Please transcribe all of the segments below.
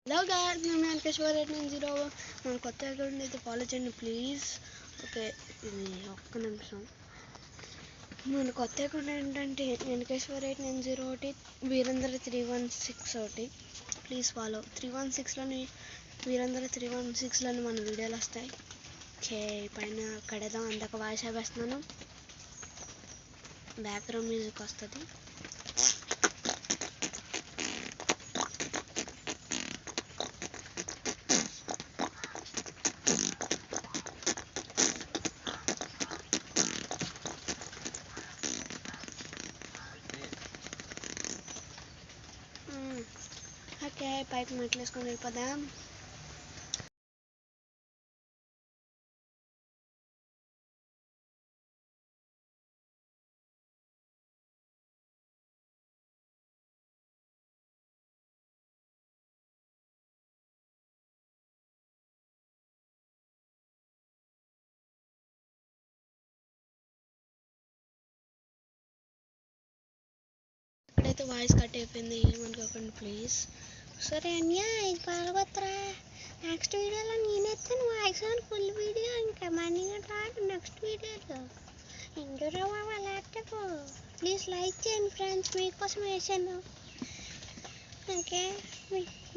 Hello guys, నేను వెంకటేశ్వర 890 మన కొత్త అకౌంట్ అయితే ఫాలో చేయండి ప్లీజ్. ఓకే, ఇది ఒక్క నిమిషం. మన కొత్త అకౌంట్ ఏంటంటే వెంకటేశ్వర 890 ఒకటి, వీరేంద్ర 316 ఒకటి. Please follow. 316లోని వీరేంద్ర 316లోని మన వీడియోలు వస్తాయి. ఓకే, పైన కడదాం అందాక వాయిస్ వేస్తున్నాను, బ్యాక్గ్రౌండ్ మ్యూజిక్ వస్తుంది. ఓకే, పైకి మెట్లు వేసుకొని వెళ్ళిపోదాం. ఇక్కడైతే వాయిస్ కట్ అయిపోయింది, ఏమనుకోకండి ప్లీజ్. సరే అన్య, ఇది పాల్గొత్తరా. నెక్స్ట్ వీడియోలో నేనెత్తాను వాయిస్ అని ఫుల్ వీడియో, ఇంకా మనీ రాదు నెక్స్ట్ వీడియోలో. ఇంటూ ల్యాప్టాప్ ప్లీజ్ లైక్ చేయండి ఫ్రెండ్స్, మీకోసం వేసాను. ఓకే,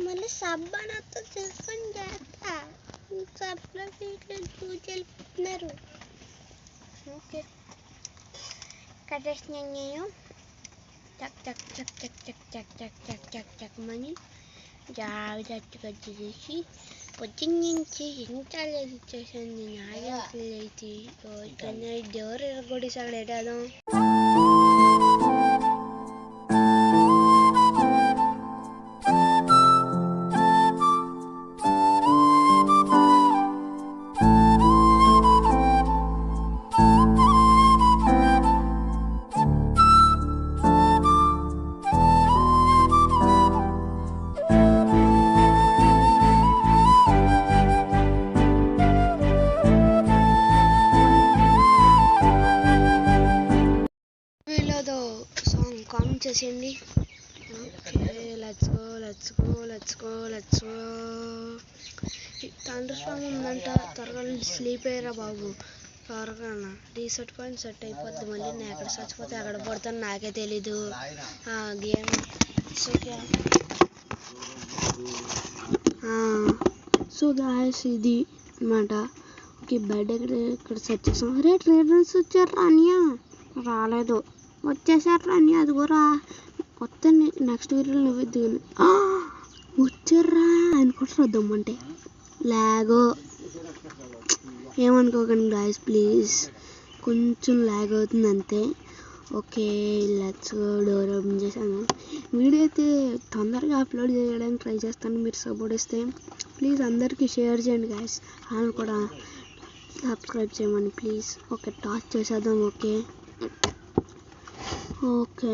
మళ్ళీ సబ్ అని వస్తే చేసుకొని చేస్తా. సబ్లో వీడియో చూసి వెళ్ళిపోతున్నారు. ఓకే, కట్టేస్తున్నాను నేను. చక్ చక్ చక్ చక్ చక్ చక్ చక్ చక్ చక్ చక్ మని జాగ్రత్తగా చేసి పొద్దున్న నుంచి ఎంత లేదు చేశాను నేను. ఆగి అయితే కానీ దేవుడు ఎరగొడిసాడు ఎడాదో. సాంగ్ కామెంట్ చేసేయండి. Let's go let's go let's go let's go. Thunder Storm ఉందంట, త్వరగా స్లీప్ అయ్యారా బాబు. త్వరగా రీసెట్ పాయింట్ సెట్ అయిపోద్ది. మళ్ళీ నేను ఎక్కడ చచ్చిపోతే ఎక్కడ పడతాను నాకే తెలీదు. గేమ్ సో గాయస్ ఇది అనమాట. ఓకే, బెడ్ ఇక్కడ సెట్ చేసాం. అరే ట్రైనర్స్ వచ్చారు అనియా, రాలేదు. వచ్చేసారు అని అది కూడా మొత్తం నెక్స్ట్ వీడియోలో నువ్వు దిగు. వచ్చారా అనుకుంటారు దమ్మంటే లాగో. ఏమనుకోకండి గాయస్ ప్లీజ్, కొంచెం లాగ్ అవుతుంది అంతే. Okay, let's go. Door open చేశాను. వీడియో అయితే తొందరగా అప్లోడ్ చేయడానికి ట్రై చేస్తాను, మీరు సపోర్ట్ ఇస్తే. ప్లీజ్ అందరికీ షేర్ చేయండి గాయస్, వాళ్ళు కూడా సబ్స్క్రైబ్ చేయమని ప్లీజ్. ఓకే, టాస్ చేసేద్దాం. ఓకే ఓకే,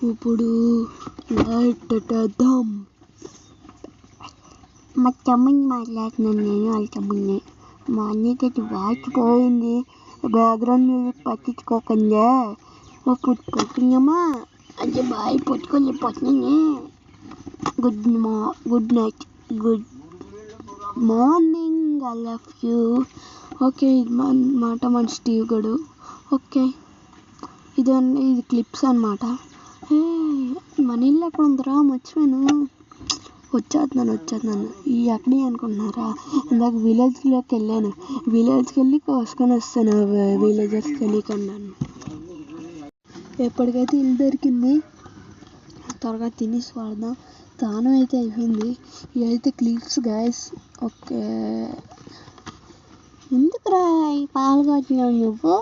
ఇప్పుడు లైట్ పెట్టేద్దాం. మా తమ్ముని మాట్లాడుతున్నాను నేను, వాళ్ళ తమ్ముడిని. మా అన్నయ్యకి వాచ్ పోయింది, బ్యాక్గ్రౌండ్ మ్యూజిక్ పట్టించుకోకుండా పుట్టుకుంటున్నామా అంటే బాయ్ పుట్టుకోలేకపోతున్నాను. Good night, good morning, I love you. Okay, ఇది మాట మన స్టీవ్ గడు. ఓకే, ఇది క్లిప్స్ అనమాట. మన ఇల్లు ఎక్కడ ఉందిరా, మర్చిపోయాను. వచ్చేస్తున్నాను. ఈ ఎక్కడి అనుకుంటున్నారా, ఇందాక విలేజ్లోకి వెళ్ళాను. విలేజ్కి వెళ్ళి కోసుకొని వస్తాను, విలేజర్స్కి వెళ్ళికన్నాను. ఎప్పటికైతే ఇల్లు దొరికింది, త్వరగా తినేసి వాడదాం. తానం అయితే అయిపోయింది. ఇవైతే క్లిప్స్ గాయస్. ఓకే, ఎందుకురా ఈ పాల్గొచ్చినావు నువ్వు,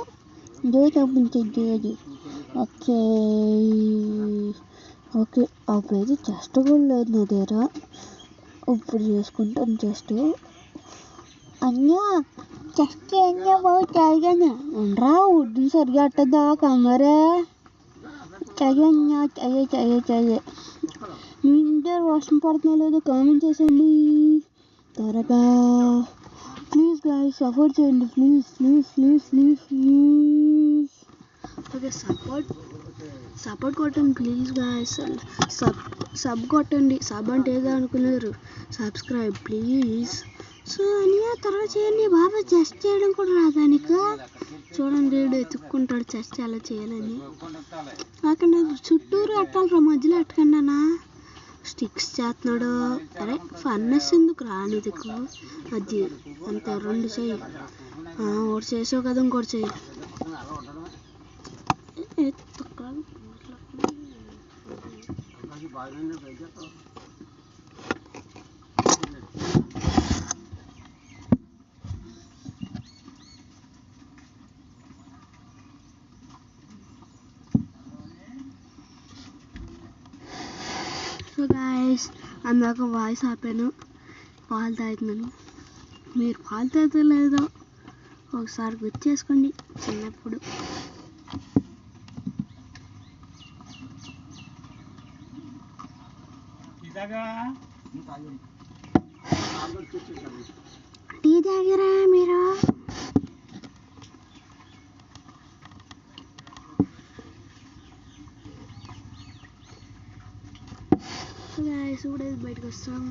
డోర్ ఓపెన్ చేయదు. ఓకే ఓకే, అప్పుడైతే చెస్ట్ కూడా లేదు నా దగ్గర, ఇప్పుడు చేసుకుంటాను చెస్ట్. అన్యా చెస్ట్ అన్యా బాబు చాయగానే ఉండరా, ఉడ్డు సరిగా అట్టద్దా కమ్మరే. చెయ్యన్యా చెయ్యే. మీ ఇంటి వర్షం పడుతున్నా లేదో కామెంట్ చేసేయండి త్వరగా ప్లీజ్ గాయ్స్. సపోర్ట్ చేయండి please please please please please. Okay, support కొట్టండి ప్లీజ్ గాయ్స్. సబ్ కొట్టండి. సబ్ అంటే ఏదో అనుకున్నారు, సబ్స్క్రైబ్ ప్లీజ్. సో అనియా తర్వాత చేయండి బాబా. చెస్ట్ చేయడం కూడా రాదా నీకు? చూడండి వీడు ఎత్తుక్కుంటాడు చెస్ట్ ఎలా చేయాలని. అక్కడ చుట్టూరు ఎట్టాలరా, మధ్యలో ఎట్టకండానా స్టిక్స్ చేస్తున్నాడు. అరే ఫన్నెస్ ఎందుకు రానిదికు? అది అంతే, 2 చెయ్యి. ఒకటి చేసావు కదా, ఇంకోటి చెయ్యి. సో గాయస్, అందాక వాయిస్ ఆపాను, పాలు తాగుతున్నాను. మీరు పాలు తాగుతా లేదో ఒకసారి గుర్తు చేసుకోండి చిన్నప్పుడు. టీ తాగారా మీరు? ఇప్పుడు బయటకు వస్తాం.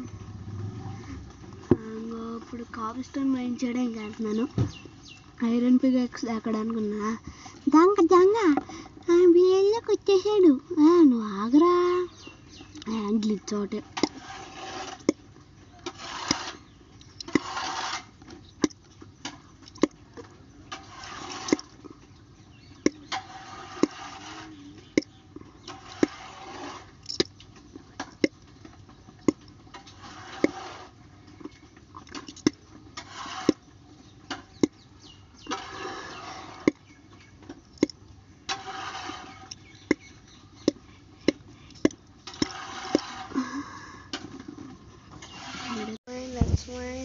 ఇప్పుడు కాఫీ స్టోన్ మైండ్ చేయడానికి వెళ్తున్నాను. ఐరన్ పికాక్స్ ఎక్కడ అనుకున్నా, దొంగ బియ్యంలోకి వచ్చేసాడు. నువ్వు ఆగరా, గ్లిచ్ ఒకటే.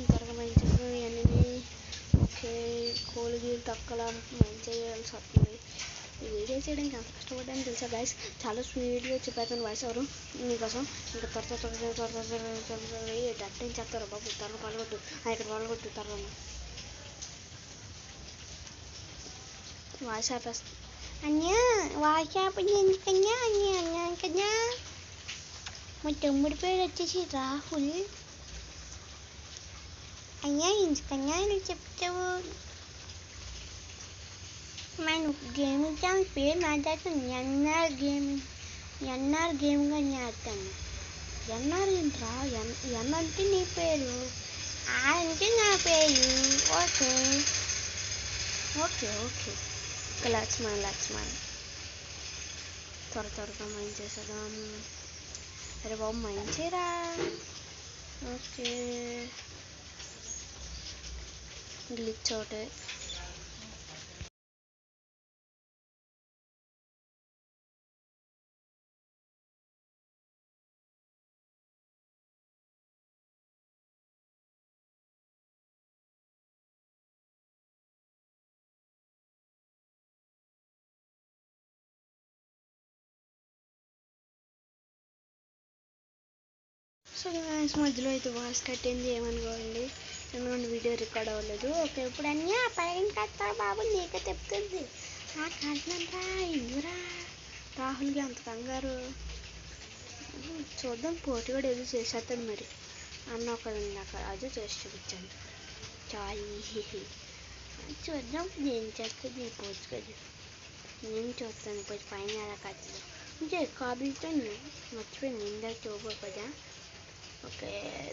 త్వరగా మంచిగా ఇవన్నీ ఓకే. కోలిగీలు తక్కువ మంచి చేయాల్సి వస్తుంది. ఈ వీడియో చేయడానికి అంత కష్టపడ్డాను తెలుసా గైస్. చాలా స్పీడ్గా చెప్పేస్తాను వాయిస్ ఎవరు మీకోసం. ఇంకా త్వరగా ఏం చేస్తారు బాబు. త్వరగా పాల్గొట్టు, ఇక్కడ పాల్గొట్టు త్వరగా. వాయిస్ ఆపేస్తా. అన్యా వాయిస్ ఆపేది ఎందుకన్నా? అన్యా కన్నా మా తమ్ముడి పేరు వచ్చేసి రాహుల్. అయ్యా ఎందుకన్నా నువ్వు చెప్తావు? మనం గేమింగ్ ఛానల్ పేరు మాట్లాడుతాను. ఎన్ఆర్ గేమ్గా ఆడతాను. ఎన్ఆర్ ఏంట్రా? ఎన్ అంటే నీ పేరు, ఆ అంటే నా పేరు. Okay okay okay. లక్ష్మణ్ త్వరగా మైండ్ చేసేద్దాం. అరే బాబు మైండ్ చేయరా. ఓకే గ్లిచ్ ఒకటే. సో మధ్యలో అయితే వాయిస్ కట్టింది, ఏమనుకోండి. ఎందుకంటే వీడియో రికార్డ్ అవ్వలేదు. ఓకే ఇప్పుడు అన్నీ పైన కట్టారు బాబు, నీకే చెప్తుంది. కట్టినంతా ఇందురా రాహుల్కి అంత కంగారు. చూద్దాం, పోటీ కూడా ఏదో చేసేస్తాడు మరి అన్న. ఒకడు అక్కడ అదే చేసి చూపించాను చాలు. చూద్దాం నేను చేస్తుంది పోవచ్చు కదా. నేను చూస్తాను పోయి పైన ఎలా కట్టదు. ఇంకే కాబీతో మర్చిపోయింది ఇందాక చూపో కదా. ఓకే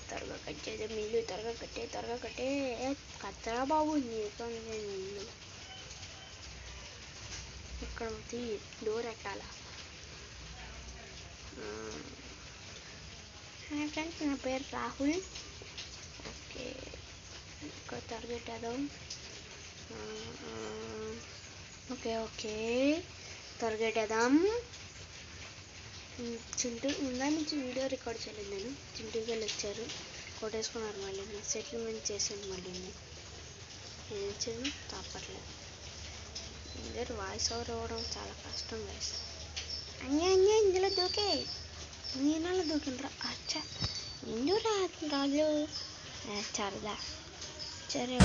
త్వరగా కట్ చేద్దాం. నీళ్ళు త్వరగా కట్టే కట్టరా బాబు. నీకు నీళ్ళు ఇక్కడ డోర్ ఎట్టాలా? హాయ్ ఫ్రెండ్స్, నా పేరు రాహుల్. ఓకే ఇక్కడ త్వరగా పెట్టేద్దాం. ఓకే త్వరగా పెట్టేద్దాం. చింటూ ముందా నుంచి వీడియో రికార్డ్ చేయలేదు నేను. చింటూ వాళ్ళు వచ్చారు, కొట్టేసుకున్నారు. మళ్ళీ సెటిల్మెంట్ చేశాను. మళ్ళీ ఏం చేయను తప్పట్లేదు. ఇందరు వాయిస్ ఓవర్ అవ్వడం చాలా కష్టం గైస్. అన్నీ ఇందులో దూకే. నేను దూకిండ్రా. అచ్చా ఎందుకు రాదు సరదా. సరే